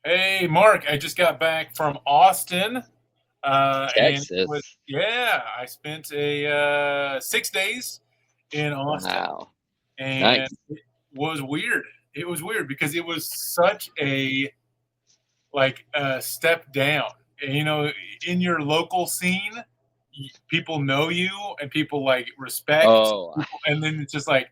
Hey, Mark, I just got back from Austin, and it was, Texas. yeah, I spent a 6 days in Austin, Wow. and Nice. it was weird. It was weird because it was such a step down. And, in your local scene, people know you and people like respect Oh, people, and then it's just like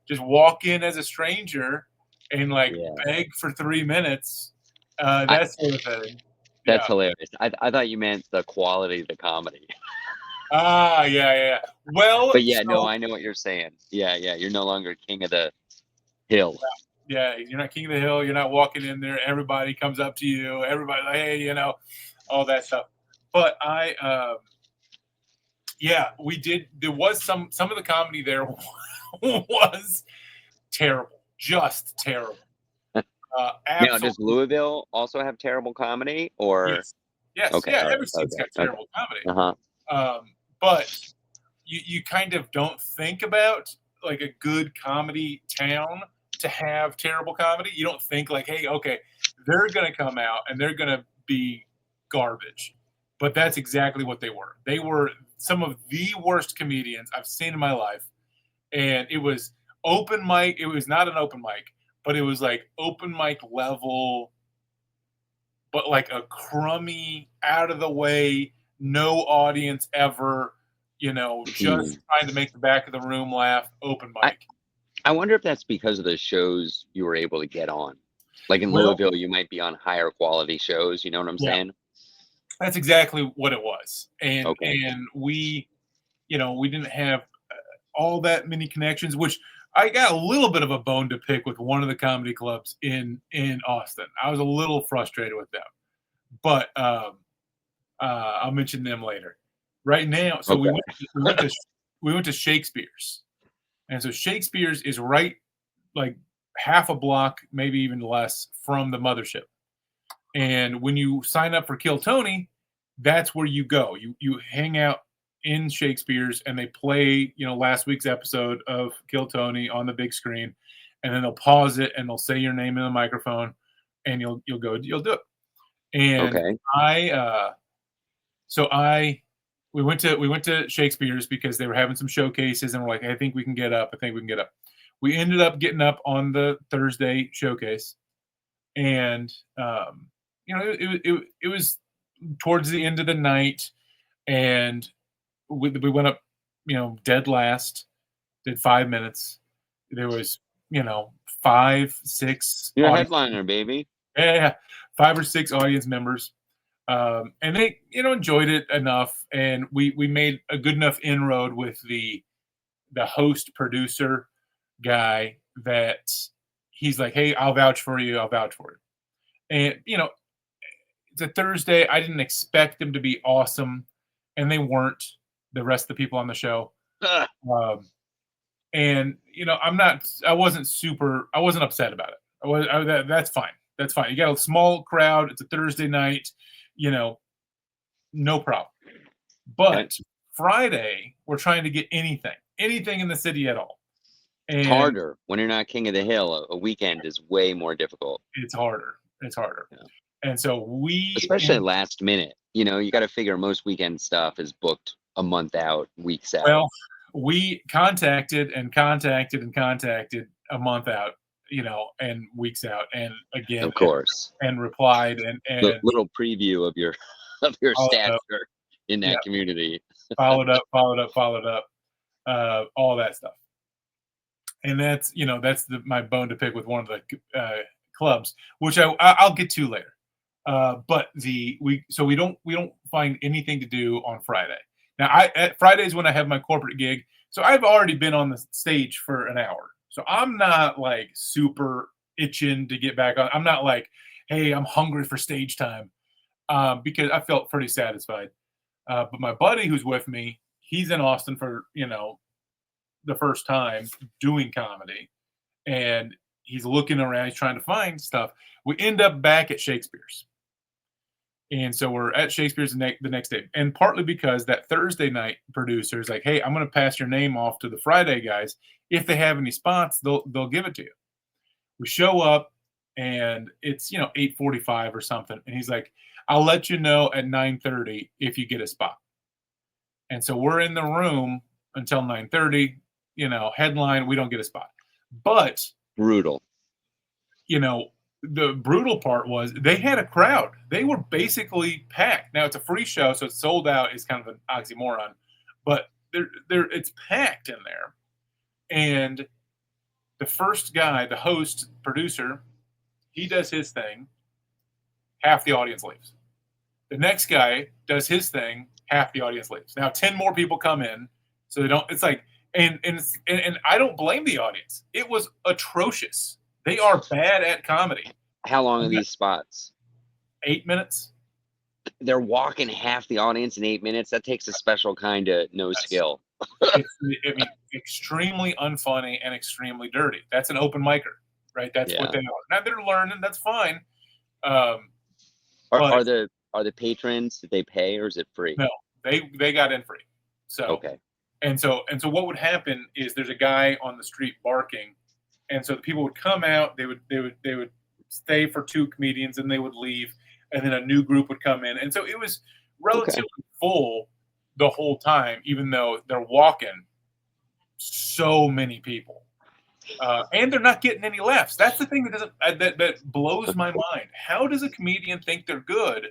just walk in as a stranger and like yeah. beg for 3 minutes, I that sort of thing. That's Yeah. hilarious. I thought you meant the quality of the comedy. Ah, yeah, yeah, yeah. Well, But yeah, no, so I know what you're saying. Yeah, yeah. You're no longer king of the hill. yeah, you're not king of the hill. You're not walking in there. Everybody comes up to you. Everybody like, hey, all that stuff. But yeah, we did. There was some of the comedy there was terrible, just terrible. Now, does Absolutely, Louisville also have terrible comedy or yes, yes, okay, yeah. all right. Every state's Okay. got Okay. terrible comedy, Uh-huh. but you kind of don't think about like a good comedy town to have terrible comedy. You don't think like, hey, okay, they're gonna come out and they're gonna be garbage. But that's exactly what they were. They were some of the worst comedians I've seen in my life. And it was open mic. It was not an open mic, but it was like open mic level, but like a crummy, out of the way, no audience ever, just Hmm. trying to make the back of the room laugh, open I mic. I wonder if that's because of the shows you were able to get on. Like in Well, Louisville, you might be on higher quality shows, you know what I'm yeah, saying? that's exactly what it was. And Okay. we didn't have all that many connections, which I got a little bit of a bone to pick with one of the comedy clubs in Austin. I was a little frustrated with them, but I'll mention them later. Right now, so Okay. we went to Shakespeare's, and so Shakespeare's is right like half a block, maybe even less, from the Mothership. And when you sign up for Kill Tony, that's where you go. You hang out in Shakespeare's, and they play last week's episode of Kill Tony on the big screen, and then they'll pause it and they'll say your name in the microphone, and you'll do it. And Okay. I so I we went to Shakespeare's because they were having some showcases, and we're like, I think we can get up. I think we can get up. We ended up getting up on the Thursday showcase, and it was towards the end of the night, and we went up, dead last, did 5 minutes. There was, you know, five, six You're a audience, headliner, baby. yeah, yeah, yeah, five or six audience members, and they, enjoyed it enough, and we made a good enough inroad with the host producer guy that he's like, hey, I'll vouch for you, I'll vouch for you, and it's a Thursday. I didn't expect them to be awesome, and they weren't. The rest of the people on the show, Ugh. um, and I'm not. I wasn't upset about it. That's fine. That's fine. You got a small crowd. It's a Thursday night. You know, no problem. Okay. But Friday, we're trying to get anything in the city at all, It's and harder when you're not king of the hill. A weekend is way more difficult. it's harder. It's harder. Yeah. And so Especially last minute. You know, you got to figure most weekend stuff is booked a month out, weeks out. well, we contacted and contacted and contacted a month out, and weeks out, and again, Of course. and replied and Little preview of your of your followed up. stature in Yeah, that community. followed up, all that stuff. And that's my bone to pick with one of the clubs, which I'll get to later. But we don't find anything to do on Friday. Now at Fridays when I have my corporate gig, so I've already been on the stage for an hour, so I'm not like super itching to get back on. I'm not like, hey, I'm hungry for stage time, because I felt pretty satisfied. But my buddy who's with me, he's in Austin for the first time doing comedy, and he's looking around, he's trying to find stuff. We end up back at Shakespeare's. And so we're at Shakespeare's the next day. And partly because that Thursday night producer is like, hey, I'm going to pass your name off to the Friday guys. If they have any spots, they'll give it to you. We show up, and it's 8:45 or something, and he's like, "I'll let you know at 9:30 if you get a spot." And so we're in the room until 9:30. Headline, we don't get a spot, but Brutal. the brutal part was they had a crowd. They were basically packed. Now it's a free show, so it's sold out is kind of an oxymoron, but it's packed in there. And the first guy, the host, producer, he does his thing. Half the audience leaves. The next guy does his thing. Half the audience leaves. Now 10 more people come in, so they don't. It's like, and I don't blame the audience. It was atrocious. They are bad at comedy. How long are these spots? 8 minutes. They're walking half the audience in 8 minutes. That takes a special kind of skill. It's extremely unfunny and extremely dirty. That's an open micer, right? That's what they are. Now they're learning. That's fine. Are the patrons, did they pay or is it free? No, they got in free. So okay. And so what would happen is there's a guy on the street barking, and so the people would come out. They would stay for 2 comedians, and they would leave, and then a new group would come in, and so it was relatively full the whole time, even though they're walking so many people, and they're not getting any laughs. That's the thing that blows my mind. How does a comedian think they're good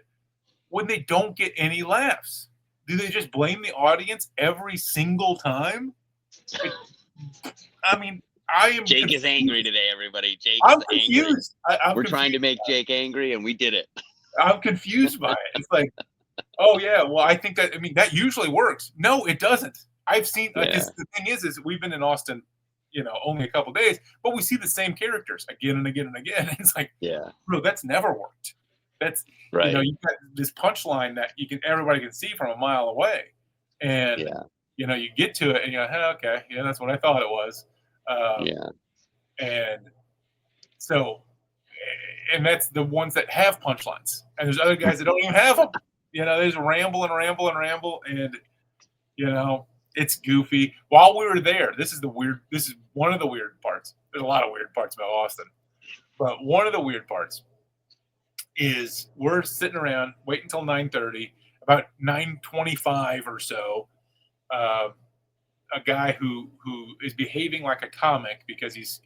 when they don't get any laughs? Do they just blame the audience every single time? I mean, I am. Jake is angry today, everybody. I'm confused. We're trying to make Jake angry, and we did it. I'm confused by it. It's like, oh yeah, well, I think that. I mean, that usually works. No, it doesn't. I've seen. Because the thing is we've been in Austin, only a couple days, but we see the same characters again and again and again. It's like, bro, that's never worked. That's right. You got this punchline that everybody can see from a mile away, and you get to it and you're like, hey, okay, yeah, that's what I thought it was. And so, and that's the ones that have punchlines, and there's other guys that don't even have them. They just ramble, and it's goofy. While we were there, this is one of the weird parts. There's a lot of weird parts about Austin, but one of the weird parts is we're sitting around waiting until 9:30. About 9:25 or so, a guy who is behaving like a comic because he's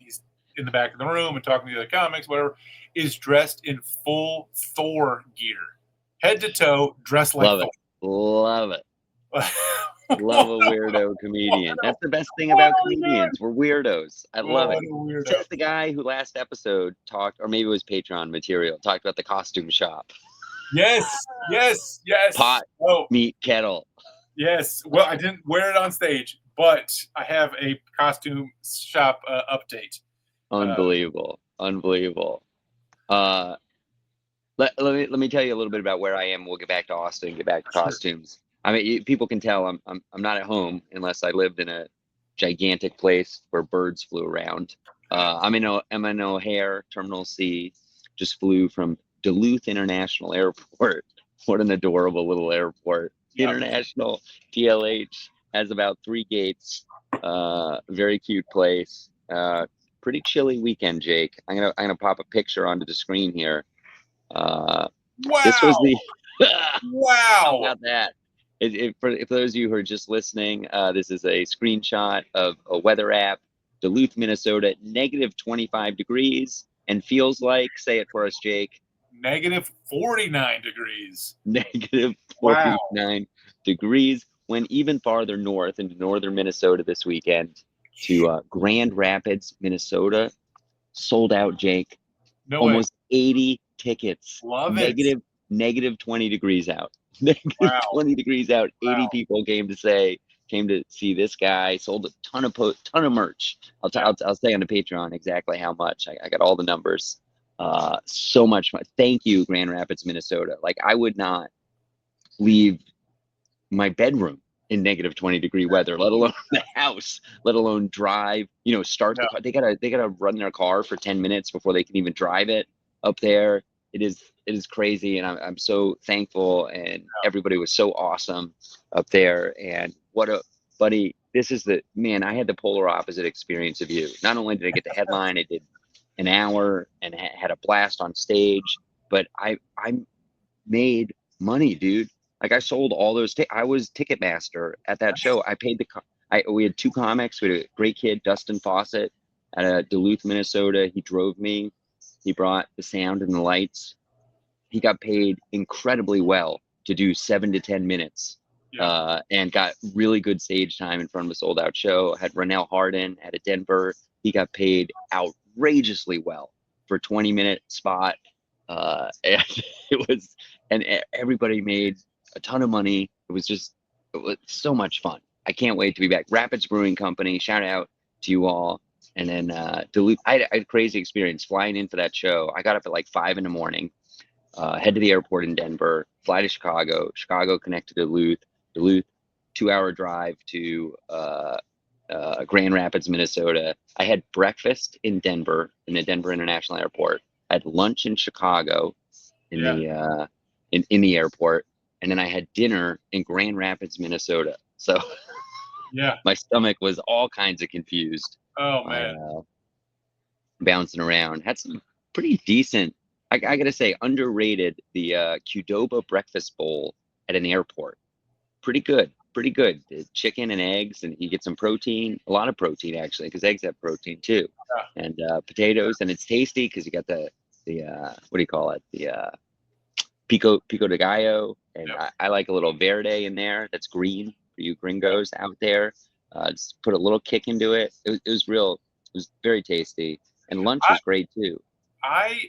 in the back of the room and talking to the other comics, whatever, is dressed in full Thor gear, head to toe, dressed like Thor. Love it. Love a weirdo comedian. That's the best thing about comedians. We're weirdos. I love it. Says the guy who last episode talked, or maybe it was Patreon material, talked about the costume shop. Yes. Pot, meat, kettle. Yes. Well, I didn't wear it on stage, but I have a costume shop update. Unbelievable. Let me tell you a little bit about where I am. We'll get back to Austin, get back to costumes. I mean, people can tell I'm not at home unless I lived in a gigantic place where birds flew around. I'm in O'Hare, Terminal C. Just flew from Duluth International Airport. What an adorable little airport. Yep. International DLH has about 3 gates. Very cute place. Pretty chilly weekend, Jake. I'm gonna pop a picture onto the screen here. Wow. This was the wow. How about that? For those of you who are just listening, this is a screenshot of a weather app. Duluth, Minnesota, negative 25 degrees, and feels like, say it for us, Jake. Negative 49 degrees. Negative 49 degrees. Went even farther north into northern Minnesota this weekend to Grand Rapids, Minnesota. Sold out, Jake. No Almost 80 tickets. Love it. Negative 20 degrees out. Negative 20 degrees out. 80 people came to see this guy. Sold a ton of merch. I'll say on the Patreon exactly how much. I got all the numbers. So much fun. Thank you, Grand Rapids, Minnesota. Like, I would not leave my bedroom in negative 20 degree weather, let alone the house, let alone drive, start the car. They gotta run their car for 10 minutes before they can even drive it up there. It is crazy, and I'm so thankful, and everybody was so awesome up there. And what a buddy! This is I had the polar opposite experience of you. Not only did I get the headline, I did an hour and had a blast on stage. But I made money, dude. Like I sold all those. I was Ticketmaster at that show. I paid we had 2 comics. We had a great kid, Dustin Fawcett, at Duluth, Minnesota. He drove me. He brought the sound and the lights. He got paid incredibly well to do 7 to 10 minutes, and got really good stage time in front of a sold out show. Had Rennell Harden at a Denver. He got paid outrageously well for a 20-minute spot. And it was, and everybody made a ton of money. It was so much fun. I can't wait to be back. Rapids Brewing Company, shout out to you all. And then Duluth, I had a crazy experience flying in for that show. I got up at like 5 in the morning, head to the airport in Denver, fly to Chicago, connect to Duluth, 2-hour drive to Grand Rapids, Minnesota. I had breakfast in Denver, in the Denver International Airport. I had lunch in Chicago in the airport, and then I had dinner in Grand Rapids, Minnesota. So my stomach was all kinds of confused. Oh man, bouncing around. Had some pretty decent. I gotta say, underrated the Qdoba breakfast bowl at an airport. Pretty good. The chicken and eggs, and you get some protein. A lot of protein actually, because eggs have protein too, and potatoes, and it's tasty because you got the what do you call it? The pico de gallo, and I like a little verde in there. That's green for you gringos out there. Just put a little kick into it. It was very tasty, and lunch was great too. I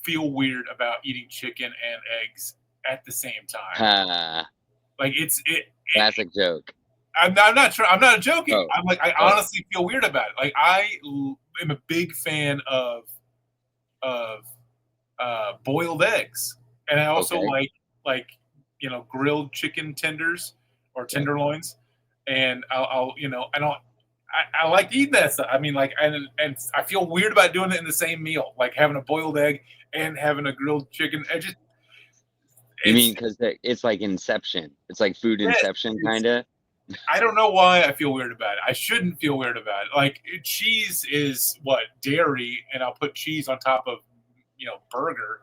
feel weird about eating chicken and eggs at the same time. Like it's classic joke. I'm not sure. I'm not joking. Oh. I'm like, I honestly feel weird about it. Like I am a big fan of boiled eggs, and I also like grilled chicken tenders or tenderloins, and I'll I like eating that stuff. I mean, like, and I feel weird about doing it in the same meal, like having a boiled egg and having a grilled chicken. You mean because it's like Inception? It's like food Inception, kind of. I don't know why I feel weird about it. I shouldn't feel weird about it. Like cheese is dairy, and I'll put cheese on top of burger,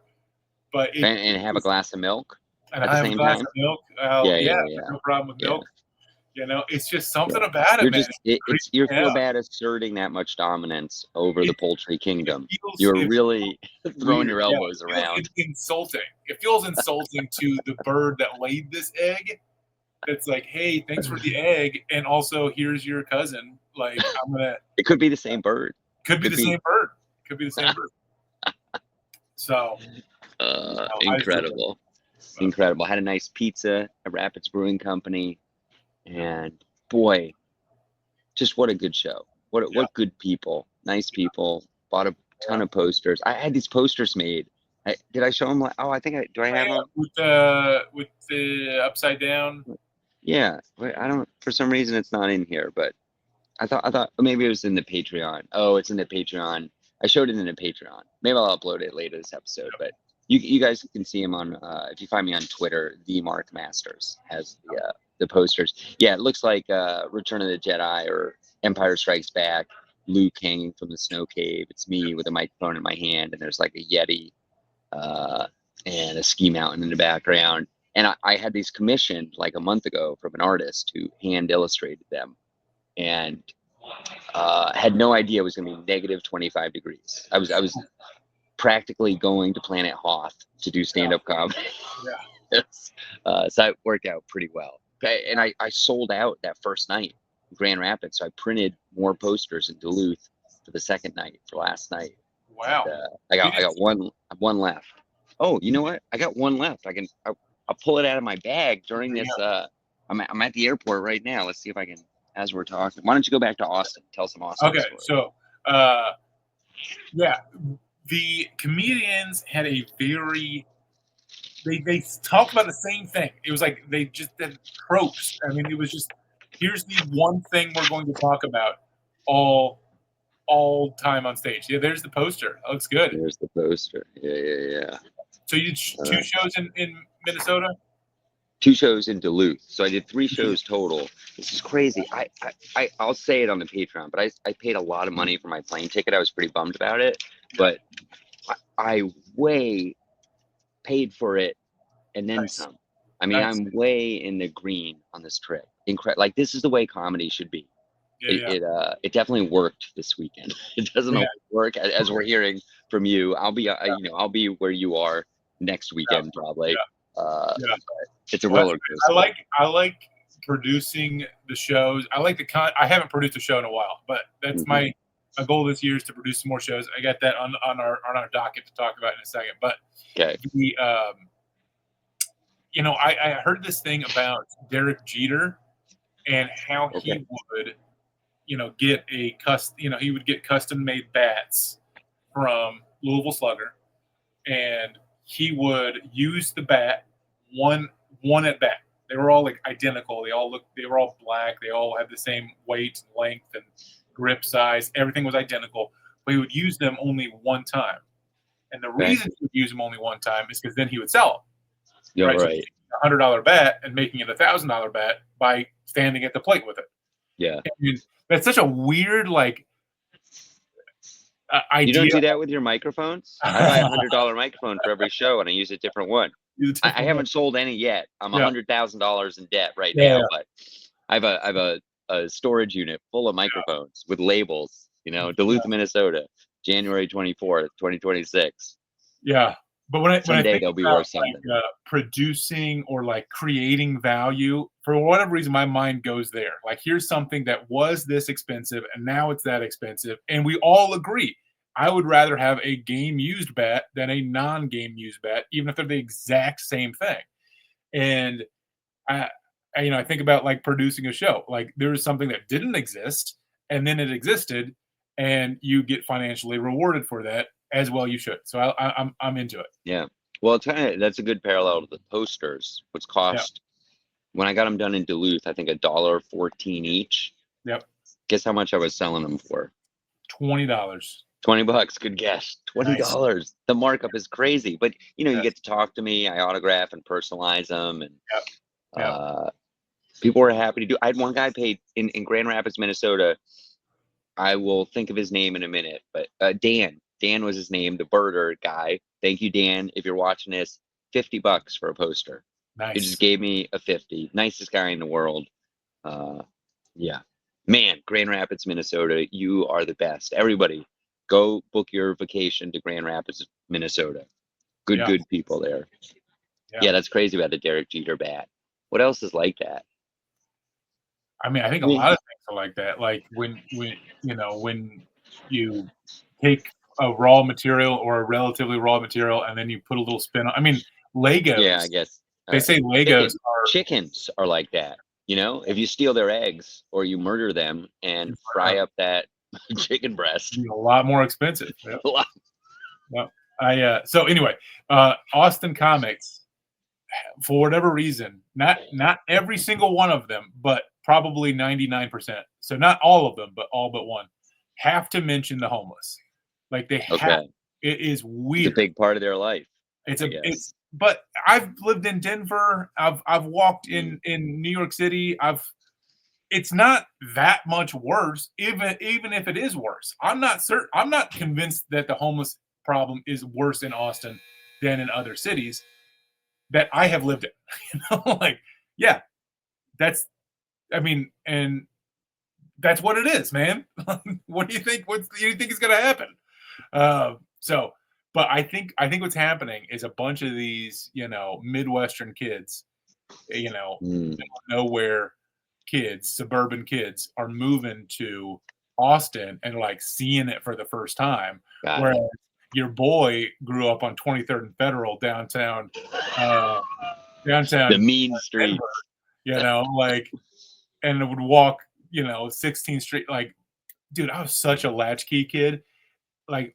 but and have a glass of milk at the same time. Of milk. No problem with milk. It's just something about it, man. You feel bad asserting that much dominance over the poultry kingdom. You're really throwing your elbows around. It's insulting. It feels insulting to the bird that laid this egg. It's like, hey, thanks for the egg, and also here's your cousin. Like, I'm gonna. It could be the same bird. Could be the same bird. So, incredible. Incredible. Had a nice pizza at Rapids Brewing Company. And boy, just what a good show. What good people, nice people. Bought a ton of posters. I had these posters made. Did I show them? I think do I have them? With the upside down. Yeah, I don't. For some reason, it's not in here. But I thought maybe it was in the Patreon. Oh, it's in the Patreon. I showed it in the Patreon. Maybe I'll upload it later this episode. But you guys can see them on. If you find me on Twitter, the Mark Masters has the posters. Yeah, it looks like Return of the Jedi or Empire Strikes Back. Luke hanging from the snow cave. It's me with a microphone in my hand, and there's like a Yeti and a ski mountain in the background. And I had these commissioned like a month ago from an artist who hand illustrated them, and had no idea it was going to be negative 25 degrees. I was practically going to Planet Hoth to do stand-up comedy. So it worked out pretty well. Okay, and I sold out that first night in Grand Rapids. So I printed more posters in Duluth for the second night, for last night. Wow. And, I got one left. Oh, you know what? I got one left. I'll pull it out of my bag during this. I'm at the airport right now. Let's see if I can, as we're talking. Why don't you go back to Austin? Tell some Austin story. So the comedians had a very. They talked about the same thing. It was like they just did tropes. I mean, it was just, here's the one thing we're going to talk about all time on stage. Yeah, there's the poster. That looks good. There's the poster. Yeah. So you did 2 shows in Minnesota? 2 shows in Duluth. So I did 3 shows total. This is crazy. I'll say it on the Patreon, but I paid a lot of money for my plane ticket. I was pretty bummed about it. but I way paid for it and then Nice. some. I mean, Nice. I'm way in the green on this trip. Like, this is the way comedy should be. It definitely worked this weekend. It doesn't always work, as we're hearing from you. I'll be I'll be where you are next weekend probably. But it's a roller coaster. I like producing the shows. I like I haven't produced a show in a while, but that's my goal this year is to produce some more shows. I got that on our docket to talk about in a second. But okay, I heard this thing about Derek Jeter and how he would get he would get custom made bats from Louisville Slugger, and he would use the bat one at bat. They were all like identical. They were all black. They all had the same weight, length, and grip size. Everything was identical, but he would use them only one time. And the reason he would use them only one time is because then he would sell them. Yeah, right. So $100 bat and making it $1,000 bat by standing at the plate with it. Yeah. That's such a weird idea. You don't do that with your microphones? I buy $100 microphone for every show, and I use a different one. I haven't sold any yet. I'm $100,000 in debt right now, but I have a storage unit full of microphones with labels. Duluth, Minnesota, January 24th, 2026. Yeah. But when I think they'll be worth something. Producing or creating value, for whatever reason, my mind goes there. Like, here's something that was this expensive, and now it's that expensive, and we all agree. I would rather have a game used bat than a non-game used bat, even if they're the exact same thing. And I think about producing a show. Like, there was something that didn't exist, and then it existed, and you get financially rewarded for that. As well, you should. So I'm into it. Yeah. Well, that's a good parallel to the posters, which cost when I got them done in Duluth, I think $1.14 each. Yep. Guess how much I was selling them for? $20. $20. Good guess. $20. Nice. The markup is crazy, but you get to talk to me. I autograph and personalize them, and people were happy to do. I had one guy paid in Grand Rapids, Minnesota. I will think of his name in a minute, but Dan. Dan was his name, the birder guy. Thank you, Dan. If you're watching this, $50 for a poster. Nice. He just gave me a 50. Nicest guy in the world. Yeah. Man, Grand Rapids, Minnesota, you are the best. Everybody, go book your vacation to Grand Rapids, Minnesota. Good people there. Yeah, that's crazy about the Derek Jeter bat. What else is like that? I mean, I think a lot of things are like that. Like when you take a raw material or a relatively raw material, and then you put a little spin on. I mean, Legos. Yeah, I guess they say Legos chickens are like that. If you steal their eggs or you murder them and fry up that chicken breast, a lot more expensive. Yeah. A lot. Yeah. So anyway, Austin Comics, for whatever reason, not every single one of them, but probably 99%. So not all of them, but all but one, have to mention the homeless. Like they have. It is weird. It's a big part of their life. But I've lived in Denver. I've walked in New York City. It's not that much worse, even if it is worse. I'm not convinced that the homeless problem is worse in Austin than in other cities that I have lived in. And that's what it is, man. What do you think? What do you think is going to happen? But I think what's happening is a bunch of these, Midwestern kids, nowhere kids, suburban kids are moving to Austin and seeing it for the first time. Whereas your boy grew up on 23rd and Federal downtown, the mean street, and would walk, 16th Street. Dude, I was such a latchkey kid.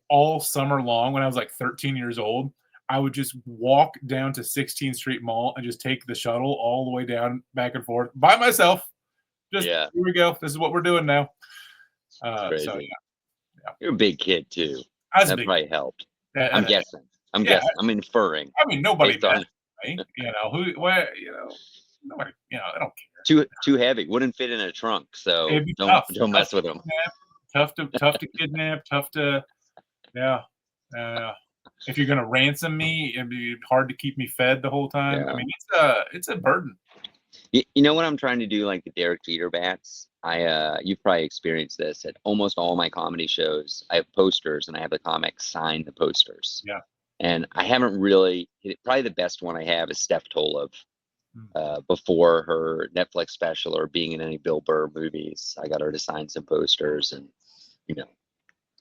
All summer long when I was 13 years old, I would just walk down to 16th Street Mall and just take the shuttle all the way down, back and forth by myself. Here we go. This is what we're doing now. Crazy. You're a big kid too. That probably helped. I'm guessing. I'm inferring. I mean, nobody does. Nobody. I don't care. Too heavy. Wouldn't fit in a trunk. So don't mess with them. Tough to kidnap. Tough to. Yeah. If you're gonna ransom me, it'd be hard to keep me fed the whole time. I Yeah. mean, it's a burden. You know what I'm trying to do, like the Derek Jeter bats? You've probably experienced this at almost all my comedy shows. I have posters and I have the comics sign the posters. Yeah. And I haven't really, probably the best one I have is Steph Tolov. Mm. Before her Netflix special or being in any Bill Burr movies, I got her to sign some posters. And, you know,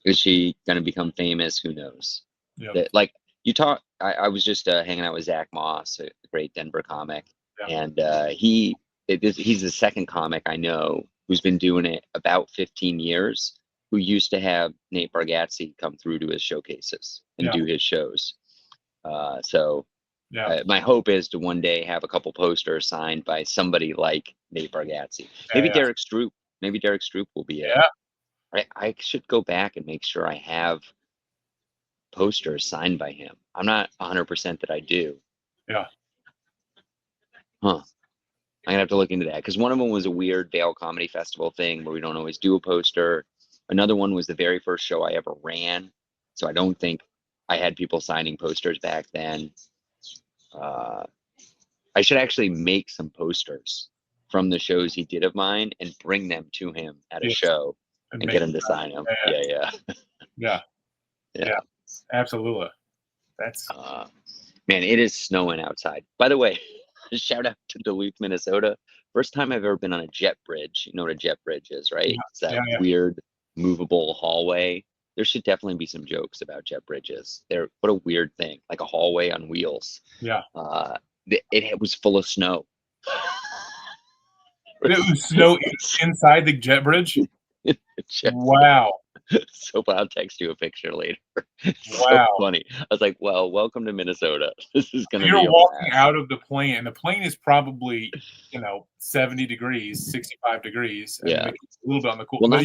is she going to become famous? Who knows? Yeah. Like I was just hanging out with Zach Moss, a great Denver comic. Yeah. And he's the second comic I know who's been doing it about 15 years, who used to have Nate Bargatze come through to his showcases and Yeah. do his shows. Yeah. My hope is to one day have a couple posters signed by somebody like Nate Bargatze. Maybe Yeah. Derrick Stroup. Maybe Derrick Stroup will be it. Yeah. I should go back and make sure I have posters signed by him. I'm not 100% that I do. Yeah. Huh. I'm gonna have to look into that because one of them was a weird Vail Comedy Festival thing where we don't always do a poster. Another one was the very first show I ever ran, so I don't think I had people signing posters back then. I should actually make some posters from the shows he did of mine and bring them to him at a show and get him to sign them. Yeah. Absolutely. That's man, it is snowing outside. By the way, shout out to Duluth, Minnesota. First time I've ever been on a Jetbridge. You know what a Jetbridge is, right? It's that weird movable hallway. There should definitely be some jokes about jet bridges. What a weird thing, like a hallway on wheels. Yeah. It was full of snow. It was snow inside the jet bridge? Wow. So I'll text you a picture later. Wow. So funny. I was like, well, welcome to Minnesota. This is going to be You're walking out of the plane, and the plane is probably, 70 degrees, 65 degrees. Yeah. A little bit on the cool. Well,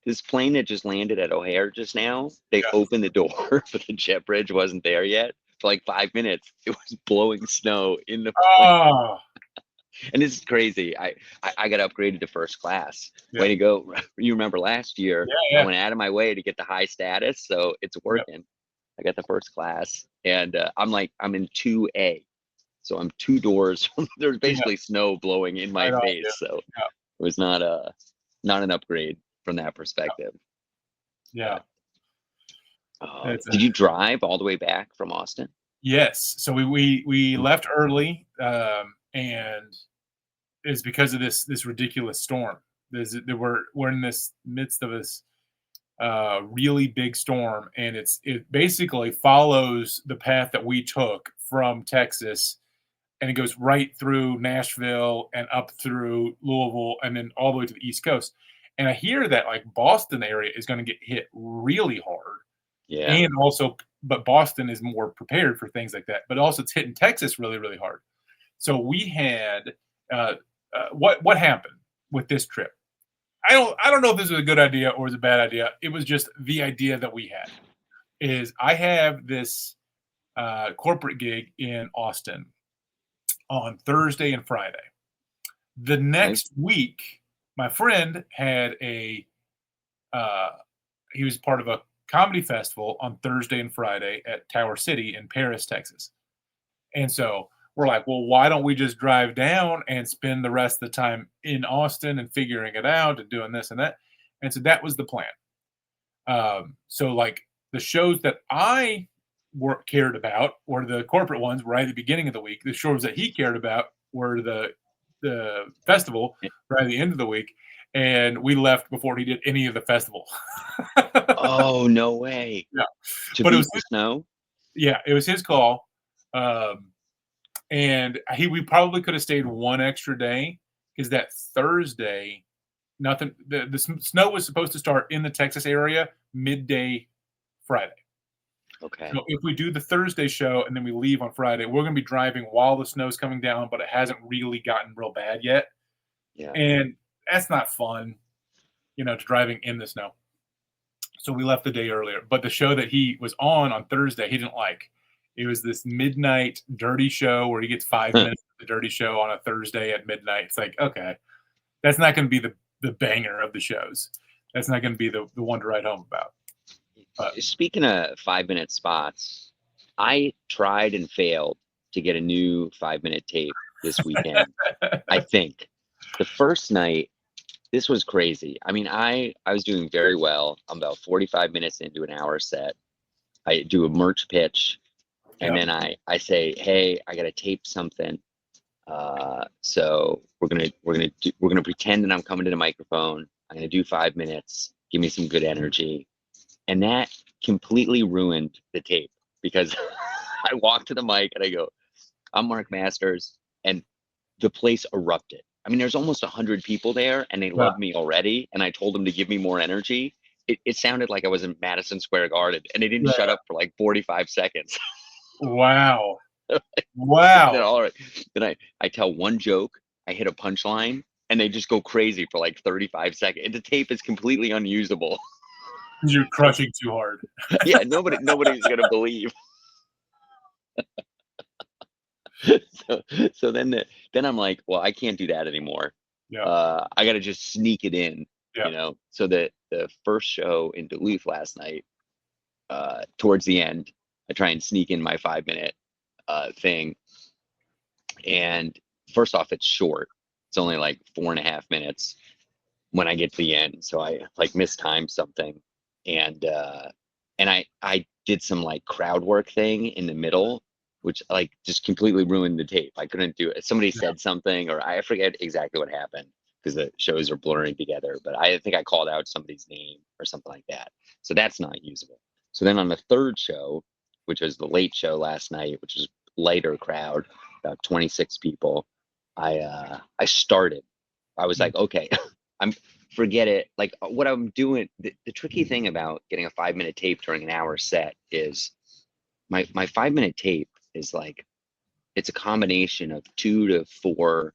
this plane that just landed at O'Hare just now, they opened the door, but the jet bridge wasn't there yet. For like 5 minutes, it was blowing snow in the plane. Oh. And this is crazy. I got upgraded to first class. Yeah. Way to go. You remember last year, I went out of my way to get the high status, so it's working. Yep. I got the first class, and I'm in 2A. So I'm 2 doors. There's basically snow blowing in my face. So it was not an upgrade from that perspective. Yeah. Did you drive all the way back from Austin? Yes. So we left early, and it's because of this ridiculous storm. We're in this midst of this really big storm, and it basically follows the path that we took from Texas, and it goes right through Nashville and up through Louisville and then all the way to the East Coast. And I hear that like Boston area is going to get hit really hard. Yeah. And also, but Boston is more prepared for things like that. But also, it's hitting Texas really, really hard. So we had what happened with this trip. I don't know if this was a good idea or was a bad idea. It was just the idea that we had. Is I have this corporate gig in Austin on Thursday and Friday. The next week, my friend had he was part of a comedy festival on Thursday and Friday at Tower City in Paris, Texas. And so we're like, well, why don't we just drive down and spend the rest of the time in Austin and figuring it out and doing this and that? And so that was the plan. So like the shows that I cared about were the corporate ones right at the beginning of the week. The shows that he cared about were the festival right at the end of the week. And we left before he did any of the festival. Oh, no way. Yeah. But it was the snow? Yeah, it was his call. And we probably could have stayed one extra day because that Thursday, the snow was supposed to start in the Texas area midday Friday. Okay. So if we do the Thursday show and then we leave on Friday, we're going to be driving while the snow's coming down, but it hasn't really gotten real bad yet. Yeah. And that's not fun, driving in the snow. So we left the day earlier. But the show that he was on Thursday, he didn't like. It was this midnight dirty show where he gets 5 minutes of the dirty show on a Thursday at midnight. It's like, okay, that's not going to be the banger of the shows. That's not going to be the one to write home about. speaking of 5-minute spots, I tried and failed to get a new 5-minute tape this weekend. I think the first night, this was crazy. I mean, I was doing very well. I'm about 45 minutes into an hour set. I do a merch pitch, and then I say, hey, I gotta tape something. So we're gonna pretend that I'm coming to the microphone. I'm gonna do 5 minutes. Give me some good energy, and that completely ruined the tape because I walked to the mic and I go, I'm Mark Masters, and the place erupted. I mean, there's almost 100 people there, and they love me already. And I told them to give me more energy. It sounded like I was in Madison Square Garden, and they didn't shut up for like 45 seconds. Wow. Wow. Then, all right. Then I tell one joke, I hit a punchline, and they just go crazy for like 35 seconds. And the tape is completely unusable. You're crushing too hard. Yeah, nobody's gonna believe. So then I'm like, well, I can't do that anymore. Yeah. I got to just sneak it in, you know. So the first show in Duluth last night, towards the end, I try and sneak in my 5-minute thing. And first off, it's short. It's only like 4.5 minutes when I get to the end. So I like mistimed something, and I did some like crowd work thing in the middle, which like just completely ruined the tape. I couldn't do it. Somebody said something, or I forget exactly what happened because the shows are blurring together, but I think I called out somebody's name or something like that. So that's not usable. So then on the third show, which was the late show last night, which was lighter crowd, about 26 people, I started. I was like, okay, forget it. Like what I'm doing, the tricky thing about getting a 5-minute tape during an hour set is my 5-minute tape is like, it's a combination of 2 to 4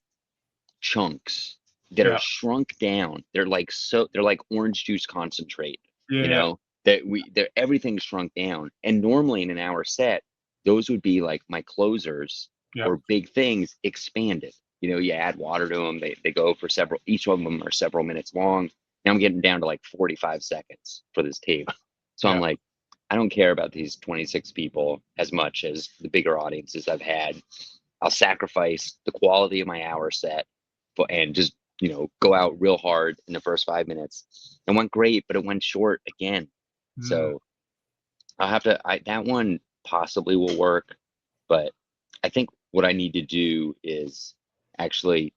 chunks that are shrunk down. They're like orange juice concentrate, you know, that everything's shrunk down. And normally in an hour set, those would be like my closers or big things expanded. You know, you add water to them, they go for several, each one of them are several minutes long. Now I'm getting down to like 45 seconds for this tape. So I'm like, I don't care about these 26 people as much as the bigger audiences I've had. I'll sacrifice the quality of my hour set and just, you know, go out real hard in the first 5 minutes. It went great, but it went short again. So I'll have to, that one possibly will work, but I think what I need to do is actually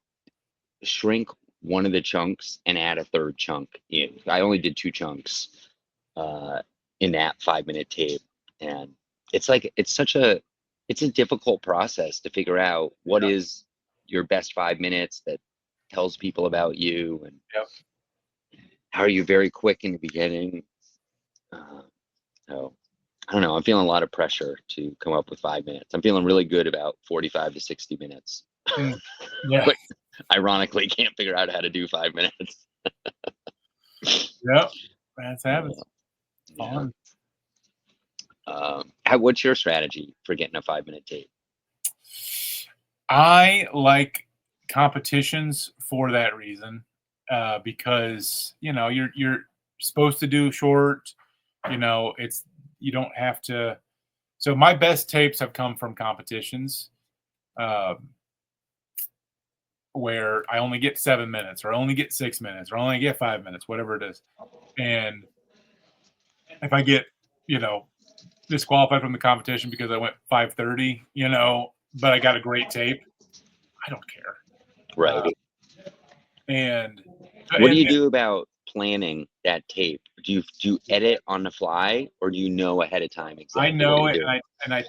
shrink one of the chunks and add a third chunk in. I only did 2 chunks in that 5-minute tape, and it's like it's a difficult process to figure out what is your best 5 minutes that tells people about you, and how are you very quick in the beginning. So I don't know, I'm feeling a lot of pressure to come up with 5 minutes. I'm feeling really good about 45 to 60 minutes. But ironically can't figure out how to do 5 minutes. That's habits. Fun. What's your strategy for getting a 5-minute tape? I like competitions for that reason, because you know you're supposed to do short. You know, you don't have to. So my best tapes have come from competitions, where I only get 7 minutes, or I only get 6 minutes, or I only get 5 minutes, whatever it is. And if I get, you know, disqualified from the competition because I went 5:30, you know, but I got a great tape, I don't care. Right. And what do you do about planning that tape? Do you edit on the fly, or do you know ahead of time exactly? I know it, and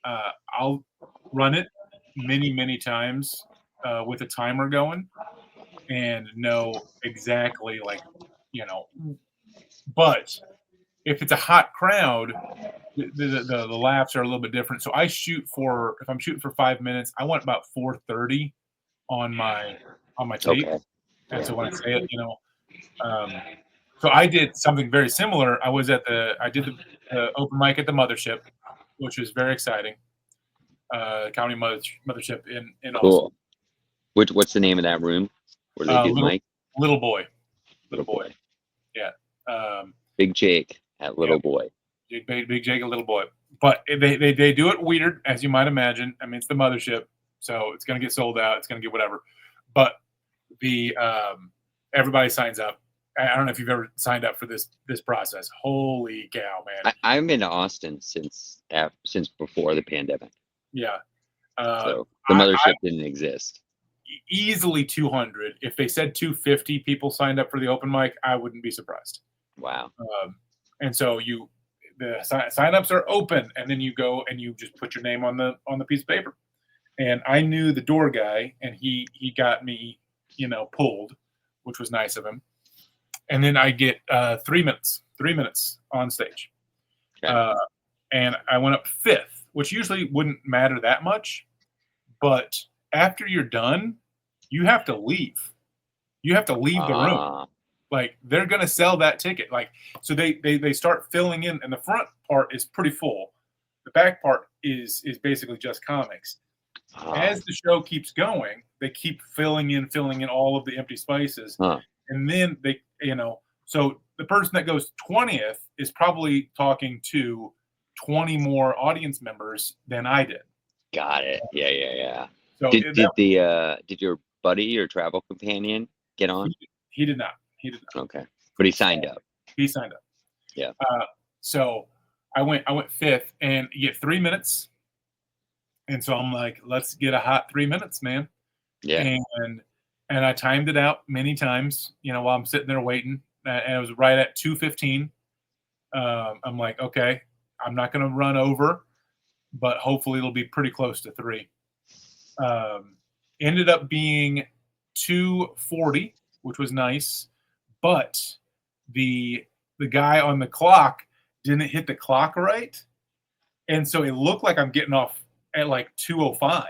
I'll run it many times with a timer going, and know exactly, like, you know. But if it's a hot crowd, the laughs are a little bit different. So if I'm shooting for 5 minutes, I want about 4:30 on my tape. Okay. And so when I say it, you know, so I did something very similar. I did the open mic at the Mothership, which was very exciting. Comedy Mothership in Cool. Austin. What's the name of that room where they do Mike? Little boy. Little boy. Yeah. Big Jake at Little Boy. Big Jake, a Little Boy. But they do it weird, as you might imagine. I mean, it's the Mothership, so it's going to get sold out. It's going to get whatever. But the everybody signs up. I don't know if you've ever signed up for this process. Holy cow, man! I've been to Austin since before the pandemic. Yeah. So the Mothership didn't exist. Easily 200. If they said 250 people signed up for the open mic, I wouldn't be surprised. Wow. And so the signups are open, and then you go and you just put your name on the piece of paper. And I knew the door guy, and he got me, pulled, which was nice of him. And then I get 3 minutes on stage. Okay. And I went up 5th, which usually wouldn't matter that much. But after you're done, you have to leave. You have to leave the room. Like, they're going to sell that ticket. Like, so they start filling in, and the front part is pretty full. The back part is basically just comics. As the show keeps going, they keep filling in all of the empty spaces. And then they, so the person that goes 20th is probably talking to 20 more audience members than I did. Got it. Yeah. So did your buddy, your travel companion, get on? He did not. Okay, but he signed up. He signed up. Yeah. So I went 5th, and you get 3 minutes. And so I'm like, let's get a hot 3 minutes, man. Yeah. And I timed it out many times, while I'm sitting there waiting, and it was right at 2:15. I'm like, okay, I'm not going to run over, but hopefully it'll be pretty close to 3. Ended up being 2:40, which was nice, but the guy on the clock didn't hit the clock right, and so it looked like I'm getting off at like 2:05.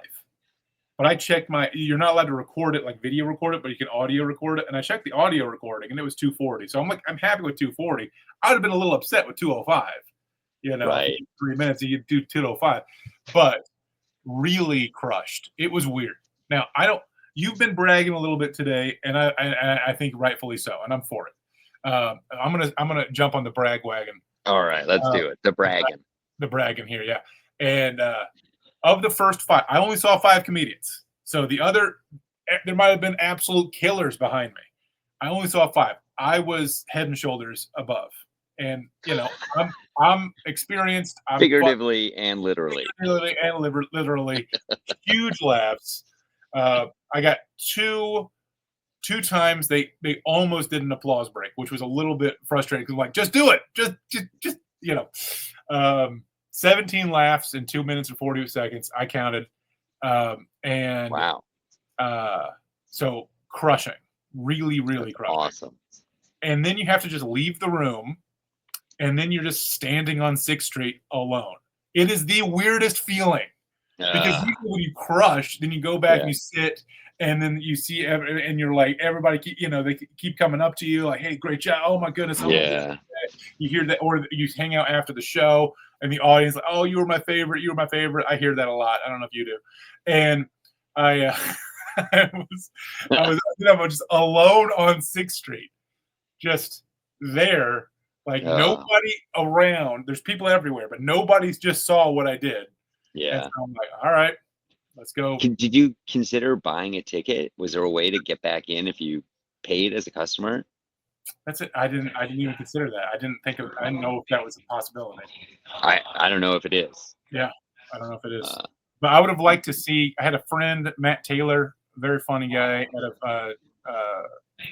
But I checked you're not allowed to record it, like video record it, but you can audio record it. And I checked the audio recording, and it was 2:40. So I'm like, I'm happy with 2:40. I would have been a little upset with 2:05. Right. 3 minutes, and you do 2:05. But really crushed. It was weird. Now, you've been bragging a little bit today, and I think rightfully so, and I'm for it. I'm gonna jump on the brag wagon. All right, let's do it. The bragging here, yeah. And of the first 5, I only saw 5 comedians. So there might have been absolute killers behind me. I only saw 5. I was head and shoulders above, and I'm experienced. I'm figuratively and literally. Literally, huge laughs. I got two times they almost did an applause break, which was a little bit frustrating because I'm like, just do it, just 17 laughs in 2 minutes and 40 seconds. I counted. And wow. So crushing, really, really crushing. Awesome. And then you have to just leave the room, and then you're just standing on 6th Street alone. It is the weirdest feeling because when you crush, then you go back and you sit, and then you see, and you're like, everybody they keep coming up to you like, hey, great job. Oh my goodness. Yeah. You hear that, or you hang out after the show, and the audience like, oh, you were my favorite. You were my favorite. I hear that a lot. I don't know if you do. And I was just alone on 6th Street, just there, like nobody around. There's people everywhere, but nobody's just saw what I did. Yeah. So I'm like, all right, let's go. Did you consider buying a ticket? Was there a way to get back in if you paid as a customer? That's it. I didn't even consider that. I didn't know if that was a possibility. I don't know if it is. Yeah, I don't know if it is. But I would have liked to see. I had a friend, Matt Taylor, very funny guy out of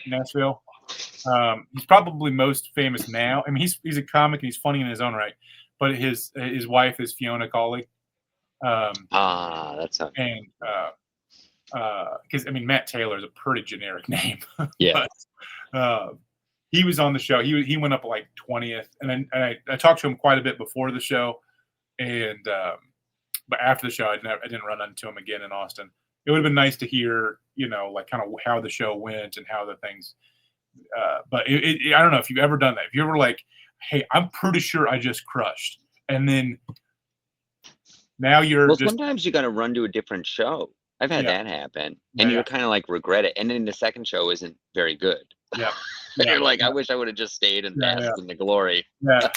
Nashville. He's probably most famous now. I mean, he's a comic and he's funny in his own right. But his wife is Fiona Cawley. That's not. And because Matt Taylor is a pretty generic name. Yeah. But, he was on the show. He went up like 20th, and I talked to him quite a bit before the show, and but after the show, I didn't run into him again in Austin. It would have been nice to hear, like kind of how the show went and how the things. But I don't know if you've ever done that. If you ever like, hey, I'm pretty sure I just crushed, and then now you're sometimes you got to run to a different show. I've had that happen, and you're kind of like regret it, and then the second show isn't very good. Yeah. You're like, I wish I would have just stayed and basked in the glory. Yeah.